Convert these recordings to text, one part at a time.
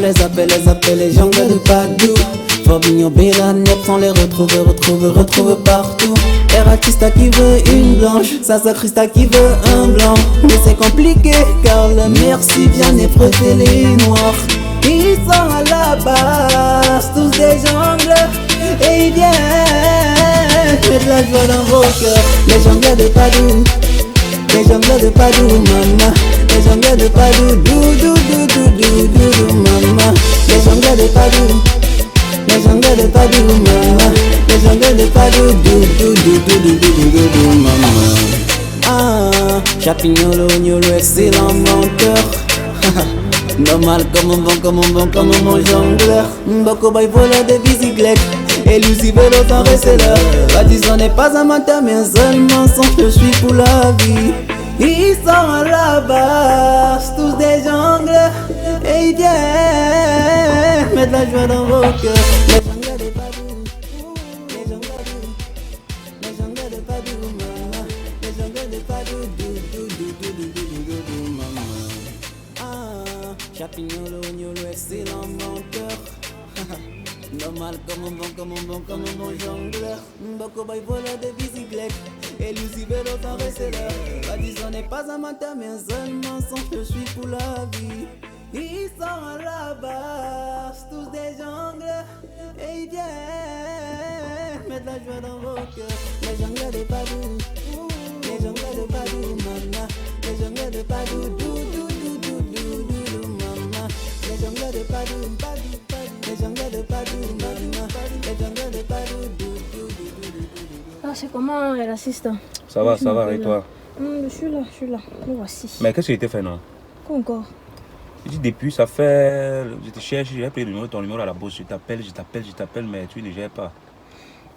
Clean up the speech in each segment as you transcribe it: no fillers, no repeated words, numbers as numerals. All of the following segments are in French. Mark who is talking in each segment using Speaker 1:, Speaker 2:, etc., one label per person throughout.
Speaker 1: les appelle les jongleurs de Padoue. Fabinho Bella, Nep, on les retrouve partout. Eratista qui veut une blanche, Sasa Christa qui veut un blanc. Mais c'est compliqué car le merci vient épreuver les noirs. Ils sont à la base, tous des jongleurs. Et ils viennent mettre la joie dans vos cœurs. Les jongleurs de Padoue, les jongleurs de Padoue, maman. Les jongleurs de Padoue, dou, maman. Les jongleurs de Padoue, les jongleurs de Padoue, maman. Les jongleurs de Padoue, dou, maman. Ah, Chapignolo, Niolo, excellent menteur. Normal comme un bon jongleur. Mboko boy voleur de bicyclette. Et Lucy Velo sans rester là. Baptiste n'est pas un menteur mais un seul mensonge. Je suis pour la vie. Ils sont à la base, tous des jongleurs. Et ils viennent mettre la joie dans vos cœurs. Les jongleurs de Padoue, les jongleurs de Padoue, maman. Les jongleurs de Padoue, dou, maman. Ah, Chapignolo, Niolo, excellent menteur. Normal comme un bon jongleur. Mboko boy voleur de bicyclette. Et Lucy Velo sans rester là. Baptiste n'est pas un menteur mais un seul mensonge. Je suis pour la vie. Ils sont à la base, tous des jongleurs. Et ils viennent mettre la joie dans vos cœurs. Les jongleurs de Padoue, les jongleurs de Padoue, maman. Les jongleurs de Padoue, dou, maman. Les jongleurs de Padoue, les jongleurs de Padoue, maman. Les jongleurs de Padoue, dou.
Speaker 2: Ah, c'est comment elle assiste?
Speaker 3: Ça va, et toi?
Speaker 2: Je suis là, me voici.
Speaker 3: Mais qu'est-ce que tu fait non?
Speaker 2: Quoi encore?
Speaker 3: Je dis depuis, ça fait... Je te cherche, j'ai pris ton numéro à la bourse, je t'appelle, mais tu ne gères pas.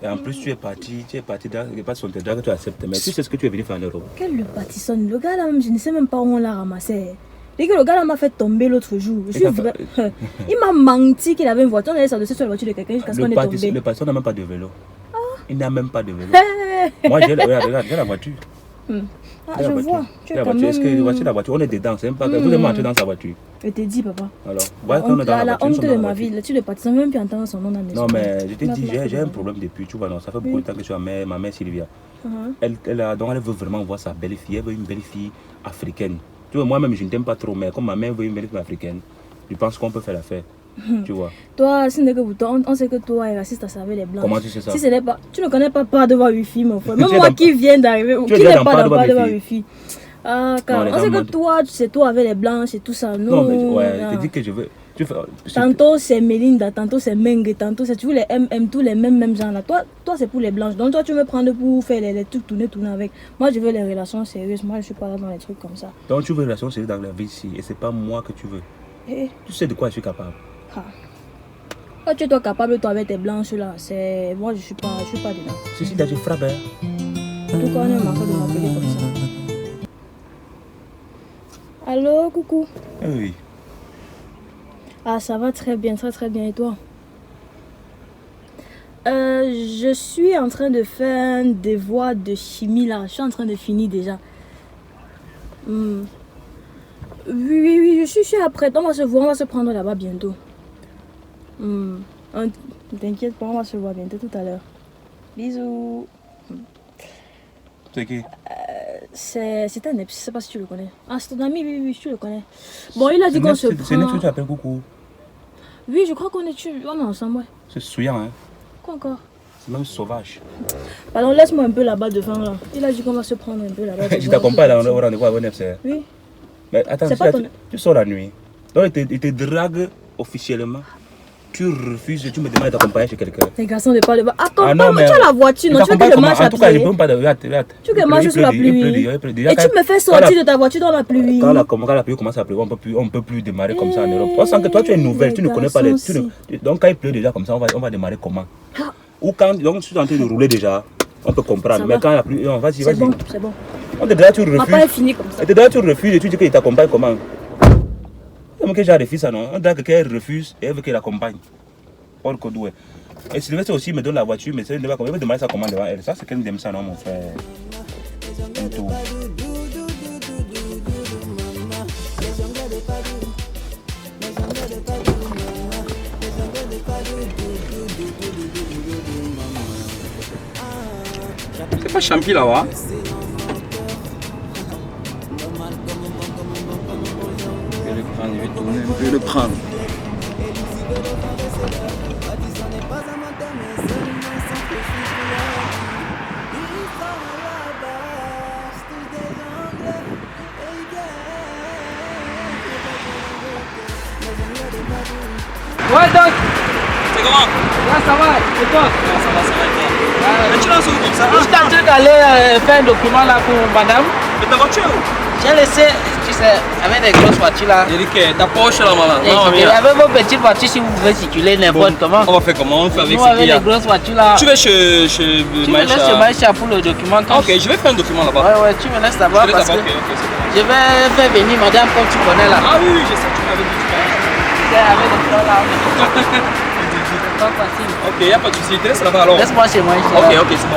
Speaker 3: Et en plus, tu es parti dans le pas sur tes dragues que tu acceptes. Mais tu sais ce que tu es venu faire en Europe.
Speaker 2: Quel le pâtisson? Le gars là, même, je ne sais même pas où on l'a ramassé. Et que le gars là m'a fait tomber l'autre jour. Il m'a menti qu'il avait une voiture, on allait s'adresser sur la voiture de quelqu'un jusqu'à ce qu'on est tombé.
Speaker 3: Le pâtisson n'a même pas de vélo. Il n'a même pas de vélo. Moi, j'ai la voiture.
Speaker 2: Ah, je vois. Tu es quand même...
Speaker 3: Est-ce que voici la voiture? On est dedans, c'est même pas... Vous êtes entré dans sa voiture.
Speaker 2: Je t'ai dit, papa.
Speaker 3: Alors, voilà qu'on est dans la
Speaker 2: la
Speaker 3: voiture.
Speaker 2: honte de ma vie, là-dessus, le pâtisson, même plus entendre son nom dans mes
Speaker 3: Non, mais je t'ai dit, j'ai un problème depuis, tu vois, non, ça fait beaucoup de temps que je suis avec ma mère Sylvia. Elle veut vraiment voir sa belle-fille, elle veut une belle-fille africaine. Tu vois, moi-même, je ne t'aime pas trop, mais comme ma mère veut une belle-fille africaine, je pense qu'on peut faire l'affaire. Tu vois.
Speaker 2: Toi, on sait que toi et raciste à servir les blancs.
Speaker 3: Comment tu sais ça?
Speaker 2: Si ce n'est pas, tu ne connais pas Padova Wifi, mon frère. Même moi qui viens d'arriver, qui n'est pas dans Padova Wifi. Ah, car on sait que toi, c'est toi avec les blanches et tout ça.
Speaker 3: Non, mais ouais, je te dis que je veux.
Speaker 2: Tantôt c'est Melinda, tantôt c'est Menge, tantôt c'est tous les MM, tous les mêmes gens là. Toi c'est pour les blanches. Donc toi tu me prends pour faire les trucs tourner avec. Moi je veux les relations sérieuses. Moi je suis pas là dans les trucs comme ça.
Speaker 3: Donc tu veux les relations sérieuses dans la vie ici et c'est pas moi que tu veux. Tu sais de quoi je suis capable.
Speaker 2: Quand tu es toi capable, toi avec tes blanches là, c'est moi je suis pas dedans.
Speaker 3: Si je frappe.
Speaker 2: En tout cas on est marqué de m'appeler comme ça. Allô, coucou.
Speaker 3: Oui.
Speaker 2: Ah ça va très bien et toi? Je suis en train de faire un devoir de chimie là, je suis en train de finir déjà. Oui, je suis après, on va se voir, on va se prendre là-bas bientôt. T'inquiète pas, on va se voir bientôt tout à l'heure. Bisous.
Speaker 3: C'est qui?
Speaker 2: C'est un Nep, je sais pas si tu le connais. Ah, c'est ton ami, oui, tu le connais. Bon, il a dit qu'on se prend...
Speaker 3: C'est Nep que tu appelles coucou.
Speaker 2: Oui, je crois qu'on est ensemble, ouais.
Speaker 3: C'est souillant, hein?
Speaker 2: Quoi encore?
Speaker 3: C'est même sauvage.
Speaker 2: Pardon, laisse-moi un peu là-bas devant, là. Il a dit qu'on va se prendre un peu là-bas devant.
Speaker 3: Je t'accompagne là, au rendez-vous avec Nep, c'est...
Speaker 2: Oui.
Speaker 3: Mais attends, tu sors la nuit. Donc, il te drague officiellement. Tu refuses et tu me demandes d'accompagner chez quelqu'un.
Speaker 2: Les garçons ne parlent pas. Accompagne-moi, tu as la voiture, non? Tu veux que je marche à pied?
Speaker 3: En tout cas, je ne peux pas de... Regarde.
Speaker 2: Tu veux que je marche sous la pluie? Et tu me fais sortir de ta voiture dans la pluie?
Speaker 3: Quand la pluie commence à pleuvoir, on ne peut plus démarrer comme ça en Europe. Toi, sans que toi, tu es nouvelle, tu ne connais pas les... Donc, quand il pleut déjà comme ça, on va démarrer comment? Ou quand donc, tu es en train de rouler déjà, on peut comprendre. Mais quand la pluie... Vas-y.
Speaker 2: C'est bon.
Speaker 3: On te dit là, tu refuses.
Speaker 2: Papa est fini comme ça.
Speaker 3: Et déjà, tu refuses et tu dis qu'il t'accompagne comment? Comme que j'ai refusé ça, non? On dirait qu'elle refuse et elle veut qu'il accompagne. Paul Kodoué. Et Sylvestre aussi me donne la voiture, mais elle veut demander sa commande devant elle. Ça, c'est qu'elle aime ça, non, mon frère? Tout. pas champi là-bas. Je vais le prendre, je vais tourner, je vais le prendre.
Speaker 4: Ouais, donc,
Speaker 3: C'est comment?
Speaker 4: là ça va, et toi?
Speaker 3: Ça va, mais tu lances où comme ça?
Speaker 4: Je suis en train d'aller faire un document là pour madame.
Speaker 3: Mais ta voiture?
Speaker 4: J'ai laissé, tu sais, avec des grosses voitures là.
Speaker 3: Eric, ta poche là, maman.
Speaker 4: Et avec vos petites voitures, si vous pouvez circuler n'importe comment.
Speaker 3: On va faire comment? On fait avec
Speaker 4: Nous,
Speaker 3: ce
Speaker 4: avec
Speaker 3: qu'il y a.
Speaker 4: les grosses voitures là.
Speaker 3: Tu vas chez
Speaker 4: Tu me laisses chez Maïcha pour le document.
Speaker 3: Ok, je vais faire un document là-bas.
Speaker 4: Ouais, tu me laisses là-bas parce que
Speaker 3: Ok, c'est bon.
Speaker 4: je vais faire venir madame comme tu connais là.
Speaker 3: Ah oui, je sais, tu m'avais dit.
Speaker 4: Avec les fleurs là. C'est pas facile.
Speaker 3: Ok, il n'y a pas de souci. Te laisse là-bas alors.
Speaker 4: Laisse-moi chez Maïcha.
Speaker 3: Ok, c'est bon.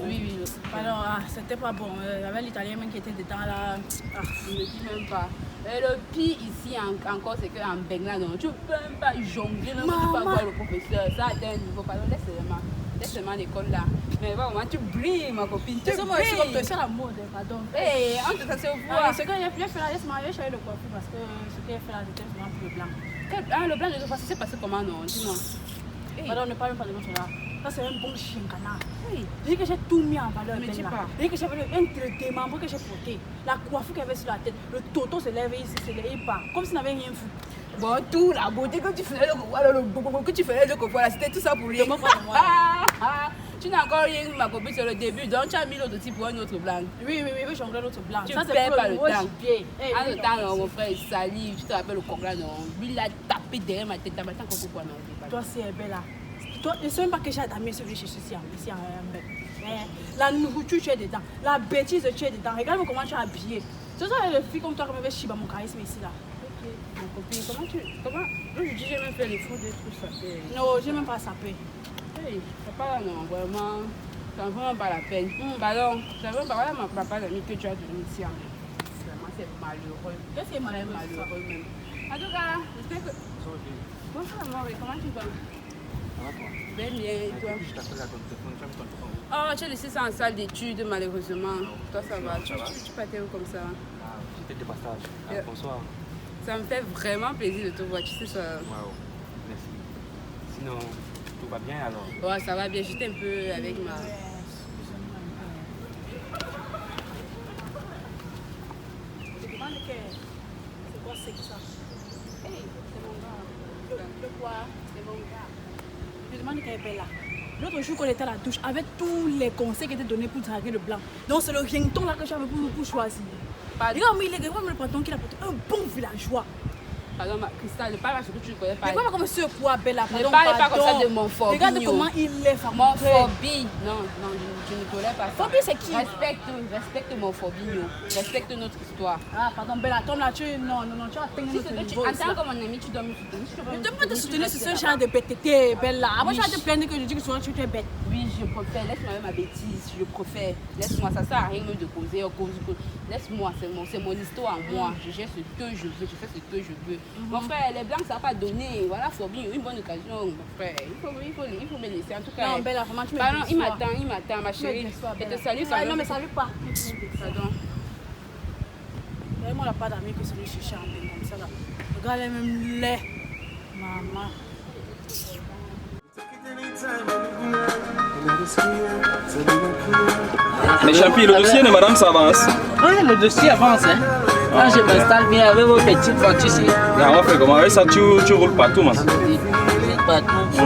Speaker 2: Oui. Alors, c'était pas bon. Il y avait l'italien même qui était dedans là.
Speaker 5: Je ne me dis même pas. Et le pire ici encore, c'est qu'en Bengla, tu ne peux même pas jongler, même tu peux pas voir le professeur. Ça atteint un niveau. Pardon, laisse seulement l'école là. Mais vraiment, tu brilles, ma copine. Tu brilles.
Speaker 2: C'est la mode, pardon.
Speaker 5: Hey, ça se voit.
Speaker 2: Ce que j'ai fait là, laisse-moi changer le coiffure parce que ce que j'ai fait là, c'était vraiment pour le blanc.
Speaker 5: Le blanc de toute façon, c'est passé comment non? Dis-moi.
Speaker 2: Pardon, ne parle pas de cela. Ça, c'est un bon chien canard.
Speaker 5: Oui.
Speaker 2: J'ai dit que j'ai tout mis en valeur.
Speaker 5: Ne me dis pas.
Speaker 2: J'ai dit que j'avais un démembre que j'ai porté. La coiffure qu'il y avait sur la tête. Le toto se lève ici, se lève pas. Comme s'il n'avait rien fait.
Speaker 5: Bon, tout la beauté que tu faisais, que tu faisais le copain, c'était tout ça pour rien. Tu n'as encore rien, ma copine, sur le début. Donc, tu as mis l'autre type pour un autre blanc.
Speaker 2: Oui, j'ai encore l'autre blanc.
Speaker 5: Tu
Speaker 2: ça,
Speaker 5: ne perds pas le temps.
Speaker 2: En
Speaker 5: le temps, mon frère, il salive. Tu te rappelles le congrès, non? Lui, il a tapé derrière ma tête. Maintenant, qu'on quoi, non?
Speaker 2: Toi, c'est belle là. Toi, je ne sais même pas que j'ai admis ce que j'ai ici en bec. La nourriture, tu es dedans. La bêtise, tu es dedans. Regarde comment tu es habillée. C'est ça, les filles comme toi qui m'avaient chiba mon charisme ici là.
Speaker 5: Ma copine, comment je dis, j'ai même fait les fous des trucs sapés.
Speaker 2: Non, j'ai même pas sapé.
Speaker 5: Hey, c'est pas non, vraiment, ça ne vraiment pas la peine. Pardon, c'est vraiment pas voilà ma papa l'ami que tu as donné ici. Vraiment, c'est malheureux.
Speaker 2: Qu'est-ce qui est malheureux
Speaker 5: même. En tout cas, j'espère que. Bonsoir, Maurice, comment tu vas? Bien, et toi? Oh, tu as laissé ça en salle d'études, malheureusement. Toi, ça va. Tu partais où comme ça?
Speaker 6: J'étais de passage. Bonsoir.
Speaker 5: Ça me fait vraiment plaisir de te voir, tu sais ça.
Speaker 6: Waouh, merci. Sinon, tout va bien alors?
Speaker 5: Ouais, ça va bien. J'étais un peu avec ma.
Speaker 2: Je demande que. C'est quoi c'est ça?
Speaker 5: Hey, c'est mon gars.
Speaker 2: Le quoi?
Speaker 5: C'est mon gars.
Speaker 2: Je demande qu'elle est belle là. L'autre jour qu'on était à la douche, avec tous les conseils qui étaient donnés pour draguer le blanc. Donc c'est le rington là que j'avais pour choisir. Regarde, mais il est grand, le patron qui a porté un bon villageois.
Speaker 5: Pardon, Cristal, ne parle pas ce que tu ne connais pas.
Speaker 2: Ne parle pas comme ce poids belle là.
Speaker 5: Ne parle pas comme ça de mon phobie.
Speaker 2: Regarde comment il est fabriqué.
Speaker 5: Mon phobie. Non, je ne tolère pas ça.
Speaker 2: Phobie, c'est qui?
Speaker 5: Respecte mon phobie. Respecte notre histoire.
Speaker 2: Ah, pardon, Bella, Tom là, tu non, tu as atteint notre niveau.
Speaker 5: En tant que mon ami, tu dois me soutenir.
Speaker 2: Je ne peux pas te soutenir sur ce genre de bêteté, Bella. Moi, je vais te plaindre que je dis que souvent tu es bête.
Speaker 5: Oui, je préfère. Laisse-moi ma bêtise. Je préfère. Laisse-moi. Ça sert à rien même de causer. Laisse-moi. C'est mon histoire à moi. Je gère ce que je veux. Je fais ce que je veux. Mon frère, les blancs, ça va pas donner. Voilà, phobie, une bonne occasion, mon frère. Il faut me laisser. En tout cas.
Speaker 2: Non, Bella, vraiment, tu me
Speaker 5: pardon, il m'attend, ma chérie. Et te salue quand même.
Speaker 2: Non, mais ça ne veut pas.
Speaker 5: Pardon.
Speaker 2: Moi, la pas d'amis que celui chercher en peine comme ça là. Regarde les mêmes lait. Maman.
Speaker 3: Mais Champi, le dossier de madame, ça avance.
Speaker 4: Oui, le dossier avance. Hein. Là, je m'installe bien avec vos petites voitures ici.
Speaker 3: Et on va faire comment? Avec ça, tu roules partout, man.
Speaker 4: Partout.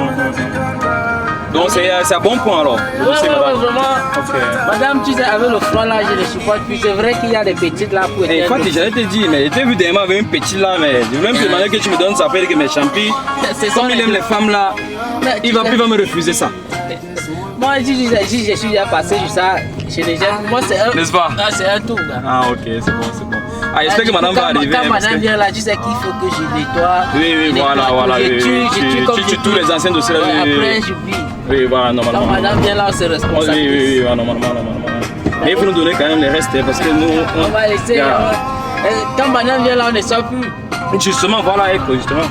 Speaker 3: Donc c'est à bon point alors.
Speaker 4: Oui, vraiment.
Speaker 3: Okay.
Speaker 4: Madame, tu sais, avec le front là, je ne supporte plus. C'est vrai qu'il y a des petites là pour
Speaker 3: Et Fatih, j'allais te dire, mais j'ai vu Dema avec une petite là, mais je voulais me demander que tu me donnes ça, parce que mes Champi, comme il aime les femmes là, il va me refuser ça.
Speaker 4: Moi, je suis déjà passé sur ça chez les jeunes. Moi, c'est un.
Speaker 3: N'est-ce pas?
Speaker 4: C'est un tour.
Speaker 3: Ah, ok, c'est bon. Ah, j'espère que madame va arriver.
Speaker 4: Quand madame vient là, tu sais qu'il faut que je nettoie.
Speaker 3: Oui, voilà.
Speaker 4: Je tue
Speaker 3: Tu tues tous les anciens dossiers là.
Speaker 4: Après, j'oublie.
Speaker 3: Oui, voilà,
Speaker 4: Quand
Speaker 3: normalement.
Speaker 4: madame vient là, on se
Speaker 3: Oui,
Speaker 4: responsabilise.
Speaker 3: voilà, normalement. Mais il faut nous donner quand même les restes, hein, parce que nous...
Speaker 4: On va laisser. Quand madame vient là, on ne sort plus.
Speaker 3: Justement, voilà, justement.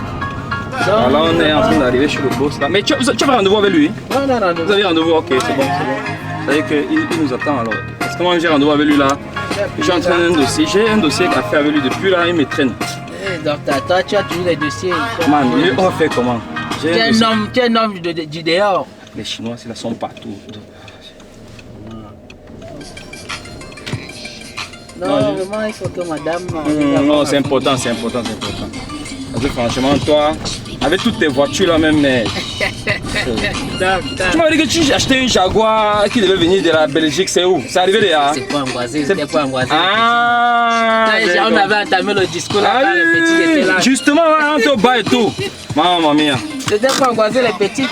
Speaker 3: Alors là, on est en train d'arriver chez le boss là. Mais tu avais rendez-vous avec lui?
Speaker 4: Non.
Speaker 3: Vous avez rendez-vous? Ok, c'est bon. Ça veut dire qu'il nous attend alors. Parce que moi, j'ai rendez-vous avec lui là. Je suis en train d'un dossier. J'ai un dossier qu'il a fait avec lui depuis là, il me traîne.
Speaker 4: Docteur, toi, tu as toujours les dossiers.
Speaker 3: Man, on va faire comment?
Speaker 4: Tu es un homme du dehors.
Speaker 3: Les Chinois, ils sont partout.
Speaker 4: Non, vraiment, il faut que madame.
Speaker 3: Non, c'est important. Parce que franchement, toi, avec toutes tes voitures là même, mais... Tu m'as dit que tu achetais une Jaguar qui devait venir de la Belgique, c'est où? C'est arrivé déjà?
Speaker 4: C'est pas angoissé, c'était pas angoissé.
Speaker 3: Ah!
Speaker 4: On avait entamé le discours là, quand les petits étaient là.
Speaker 3: Justement, on te bat et tout. Maman mia.
Speaker 4: C'était pas angoissé, les petits.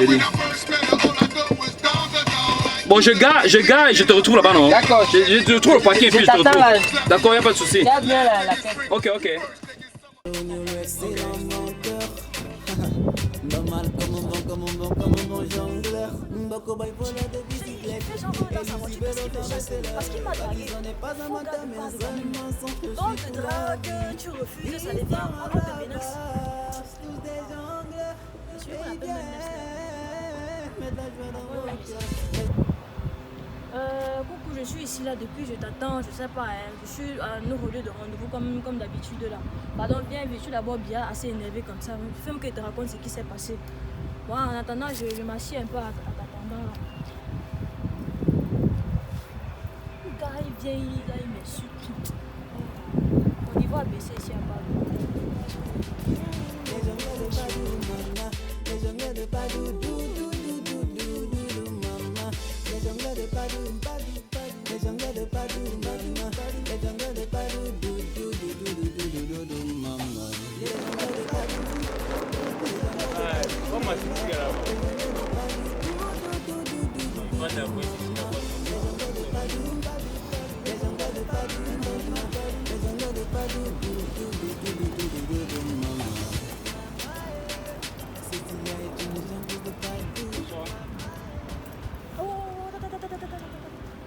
Speaker 3: Bon, je gare et je te retrouve là-bas, non?
Speaker 4: D'accord.
Speaker 3: Je te retrouve le paquet et puis je te
Speaker 4: t'attends
Speaker 3: retrouve.
Speaker 4: là.
Speaker 3: D'accord, il n'y a pas de souci.
Speaker 4: Garde bien la tête.
Speaker 3: Ok.
Speaker 1: Normal comme un bon jongleur. Mboko boy voleur de bicyclette.
Speaker 2: Les gens vont dans sa voiture parce qu'il me chasse, parce qu'il m'a dragué.
Speaker 1: Pas un matin, mais seulement son que
Speaker 2: Quand on te drague, tu refuses, ça devient un peu de menace.
Speaker 1: tous des jongleurs.
Speaker 2: Je suis qu'on appelle menace.
Speaker 1: Mets la joie dans vos cœurs.
Speaker 2: Coucou, je suis ici là depuis, je t'attends, je sais pas, hein, je suis à nos lieux de rendez-vous comme d'habitude là. Pardon, viens, je suis d'abord bien assez énervé comme ça. Fais-moi que je te raconte ce qui s'est passé. Moi, en attendant, je m'assieds un peu à t'attendant là. Le gars, il vient, il m'insulte. Mon niveau a baissé ici à Paris.
Speaker 1: Les jongleurs de Badou, maman. Les jongleurs de Badou, maman. Les jongleurs de Badou, les jongleurs de Badou, maman. Les jongleurs de Badou, maman. Les jongleurs de Badou.
Speaker 6: Comment tu fais là-bas? Pas d'avoir ici là-bas.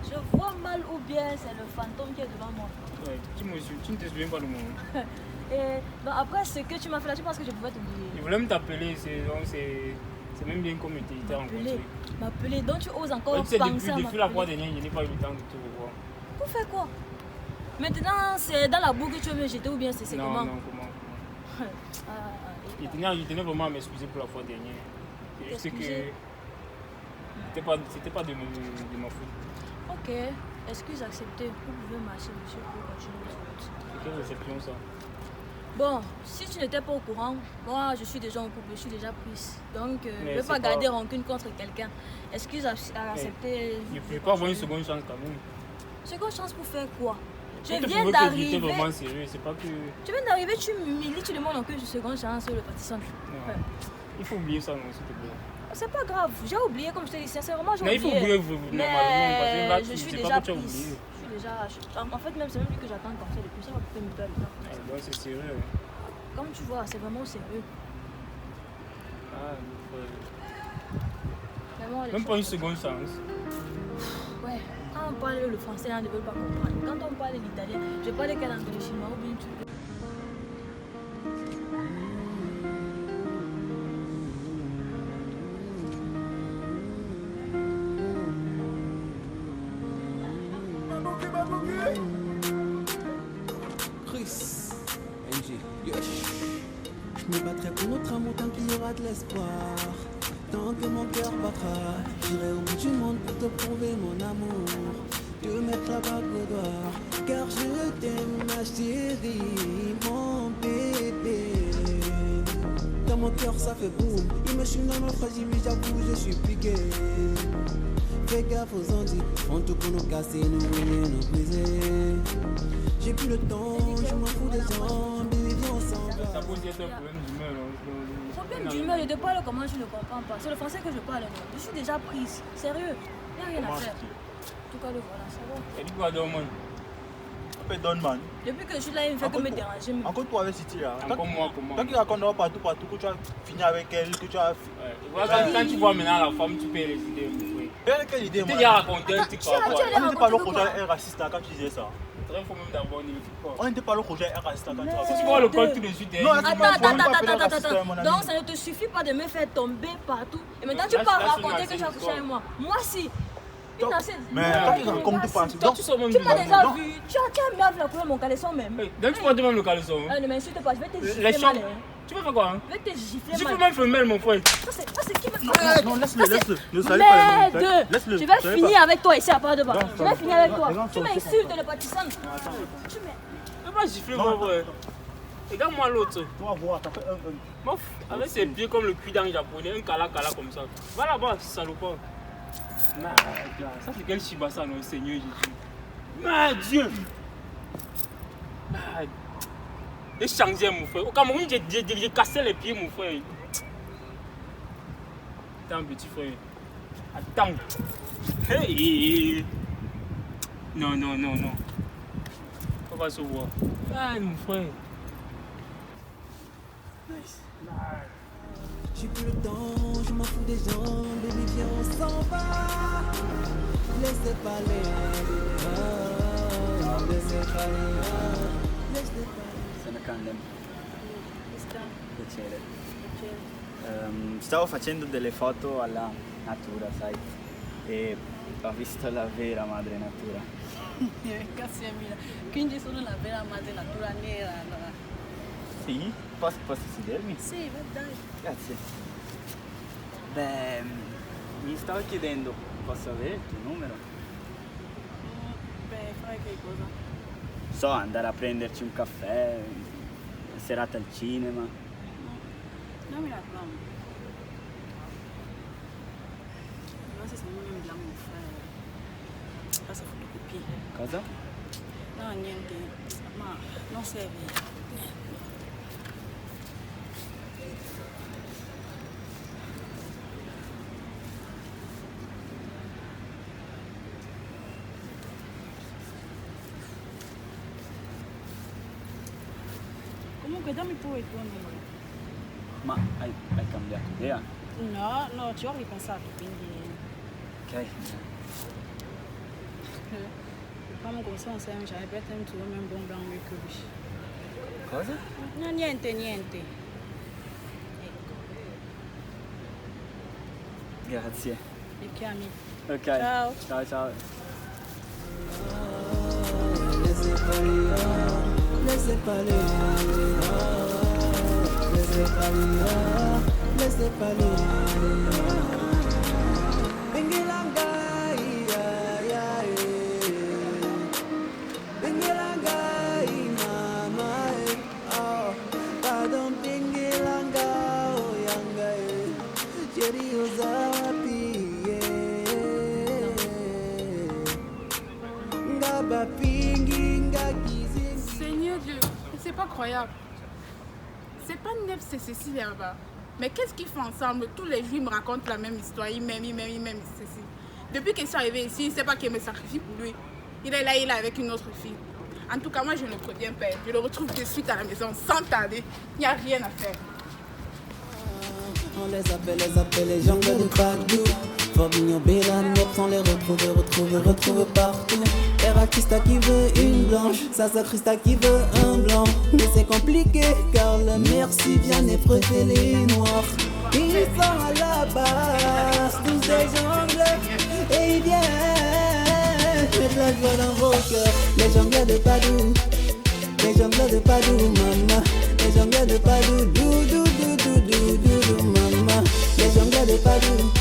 Speaker 2: Je vois mal ou bien c'est le fantôme qui est devant moi.
Speaker 6: Ouais, tu ne te souviens pas de moi.
Speaker 2: Et donc après ce que tu m'as fait là, tu penses que je pouvais t'oublier?
Speaker 6: Il voulait me t'appeler, c'est même bien comme il t'a rencontré.
Speaker 2: M'appeler, donc tu oses encore
Speaker 6: Tu sais,
Speaker 2: penser à
Speaker 6: depuis la fois
Speaker 2: m'appeler.
Speaker 6: dernière, je n'ai pas eu le temps de te revoir.
Speaker 2: Pour faire quoi? Maintenant c'est dans la boue que tu veux me jeter ou bien c'est
Speaker 6: Non,
Speaker 2: comment?
Speaker 6: non, comment?
Speaker 2: Ah,
Speaker 6: Je tenais vraiment à m'excuser pour la fois dernière. Je sais que
Speaker 2: T'excuser?
Speaker 6: c'était pas de ma faute.
Speaker 2: ok, excuse acceptée. Vous pouvez marcher, monsieur, pour continuer votre route.
Speaker 6: C'est quelle réception ça?
Speaker 2: Bon, si tu n'étais pas au courant, moi je suis déjà en couple, je suis déjà prise. Donc je
Speaker 6: Mais
Speaker 2: ne veux
Speaker 6: c'est
Speaker 2: pas
Speaker 6: pas-
Speaker 2: garder rancune contre quelqu'un. Excuse à accepter.
Speaker 6: Je ne peux pas avoir une seconde chance quand même.
Speaker 2: Seconde chance pour faire quoi? Je
Speaker 6: Peut-être que
Speaker 2: viens
Speaker 6: tu veux que j'étais
Speaker 2: d'arriver.
Speaker 6: vraiment sérieux, c'est pas que...
Speaker 2: Tu viens d'arriver, tu m'humilies, tu demandes encore une seconde chance sur le pâtissant.
Speaker 6: Non. Il faut oublier ça, non, s'il te plaît.
Speaker 2: C'est pas grave, j'ai oublié comme je te dis, sincèrement j'ai
Speaker 6: Non, il faut
Speaker 2: oublié.
Speaker 6: oublier normalement, parce que là,
Speaker 2: je suis
Speaker 6: c'est
Speaker 2: déjà
Speaker 6: pas que tu as
Speaker 2: prise.
Speaker 6: oublié.
Speaker 2: Je suis déjà. En fait, même c'est même lui que j'attends comme ça depuis ça, va peut-être me perdre le temps.
Speaker 6: Ah, donc c'est sérieux. Hein.
Speaker 2: Comme tu vois, c'est vraiment sérieux.
Speaker 6: Ah,
Speaker 2: Vraiment, les
Speaker 6: même
Speaker 2: choses-
Speaker 6: pas une seconde chance.
Speaker 2: Ouais, quand on parle le français, on ne veut pas comprendre. Quand on parle l'italien, je parle quel anglais chinois ou bien tu veux.
Speaker 1: Chris, NG, je me battrai pour notre amour tant qu'il y aura de l'espoir. Tant que mon cœur battra, j'irai au bout du monde pour te prouver mon amour. Te mettre la bague au doigt, car je t'aime ma chérie, mon bébé. Dans mon cœur ça fait boum, il me chie dans ma fragile, j'avoue je suis piqué. Fais gaffe aux ondits, on tout pour nous casser, nous brûler, nous briser. J'ai plus le temps, je m'en fous des gens, baby viens ensemble.
Speaker 6: Ça pose être un problème d'humeur.
Speaker 2: Problème d'humeur, je te parle comment je ne comprends pas. C'est le français que je parle. Moi. Je suis déjà prise. Sérieux. Il n'y a rien à faire. En tout cas, le voilà, ça va.
Speaker 6: Elle dit quoi, Dorman?
Speaker 7: appelle Donman.
Speaker 2: Depuis que je suis là, il me fait que me déranger.
Speaker 7: Encore toi avec City là.
Speaker 6: Encore moi, comment?
Speaker 7: Quand il raconte partout que tu as fini avec elle, que tu as.
Speaker 6: Quand tu vois maintenant la femme, tu peux les idées.
Speaker 7: Quelle idée, moi?
Speaker 6: Tu as raconté un truc par rapport.
Speaker 7: On n'était pas le projet est raciste quand tu disais ça.
Speaker 6: Très fort même d'abord,
Speaker 7: on n'était pas le projet est raciste quand tu
Speaker 6: Si
Speaker 7: racontais.
Speaker 6: tu vois le col tout de suite.
Speaker 2: Non, attends. Donc ça ne te suffit pas de me faire tomber partout. Et maintenant tu pars raconter que tu as couché avec moi. Moi si.
Speaker 7: Mais quand tu racontes pas,
Speaker 2: tu m'as déjà vu. Tu as meuf la couleur mon caleçon même.
Speaker 6: Donc tu portes même le caleçon.
Speaker 2: Ne m'insulte pas, je vais te gifler mal.
Speaker 6: Tu vas faire quoi hein?
Speaker 2: Je vais te gifler mal.
Speaker 6: Tu peux même femelle mon frère.
Speaker 2: Ça c'est qui me...
Speaker 7: Non, laisse-le. Ne salue pas les gens. Laisse-le.
Speaker 2: Je vais finir avec toi ici à part de bas. Je vais finir avec toi. Tu m'insultes le pâtissant. Tu
Speaker 6: m'as pas giflé mon frère. Regarde-moi l'autre.
Speaker 7: Tu vas voir, t'as fait un.
Speaker 6: Avec ses pieds comme le cuit d'un japonais, un kala comme ça. Va là-bas, salopard. Ça c'est quel Shibasa, non, Seigneur Jésus. Dieu. J'ai changé mon frère. Au Cameroun, j'ai cassé les pieds mon frère. Attends petit frère. Attends. Hey. Non. On va se voir. Mon frère.
Speaker 1: Nice. J'ai plus le temps, je m'en fous des gens, baby viens on s'en va. Laissez parler, laissez parler.
Speaker 8: Sono Candem. Piacere. Stavo facendo delle foto alla natura, sai, e ho visto la vera madre natura.
Speaker 9: Grazie mille. Quindi sono la vera madre natura nera allora.
Speaker 8: Sì? Posso sedermi?
Speaker 9: Sì, dai.
Speaker 8: Grazie. Beh, mi stavo chiedendo, posso avere il tuo numero?
Speaker 9: Beh, fai che cosa?
Speaker 8: So, andare a prenderci un caffè, una serata al cinema.
Speaker 9: Non mi raccomando. Non si sembra un blanco fare. Passa fotocopie.
Speaker 8: Cosa?
Speaker 9: No, niente. Ma non serve. Comunque dammi pure il tuo numero.
Speaker 8: Ma hai cambiato idea?
Speaker 9: No, ci ho ripensato, quindi...
Speaker 8: Ok.
Speaker 9: Facciamo come se non siamo, c'è per tempo tu non buon blanco e capisci.
Speaker 8: Cosa?
Speaker 9: No, niente.
Speaker 8: Grazie.
Speaker 9: Mi chiami?
Speaker 8: Ok.
Speaker 9: Ciao.
Speaker 8: Ciao.
Speaker 1: Laissez parler. Bingilanga, Bingilanga, mama, oh, pardon, Bingilanga, oh, yanga, Jerry Ozapi, Ngaba Pingi, Ngagizi.
Speaker 10: Seigneur Dieu, c'est pas croyable. C'est pas Nef, c'est Cécile là-bas. Mais qu'est-ce qu'ils font ensemble? Tous les jours, ils me racontent la même histoire. Ils m'aiment, Cécile. Depuis qu'ils sont arrivés ici, il ne sait pas qu'il me sacrifie pour lui. Il est là avec une autre fille. En tout cas, moi, je ne le préviens pas. Je le retrouve de suite à la maison sans tarder. Il n'y a rien à faire.
Speaker 1: On les appelle les jongleurs de Padoue. Fabinho Bella, Nep, on les retrouve partout. Erratista qui veut une blanche, Sasa Christa qui veut un blanc. Mais c'est compliqué car le merci vient épreuver les noirs. Ils sont à la base, tous des jongleurs. Et ils viennent mettre la joie dans vos cœurs. Les jongleurs de Padoue, maman. Les jongleurs de Padoue, dou, maman. Les jongleurs de Padoue.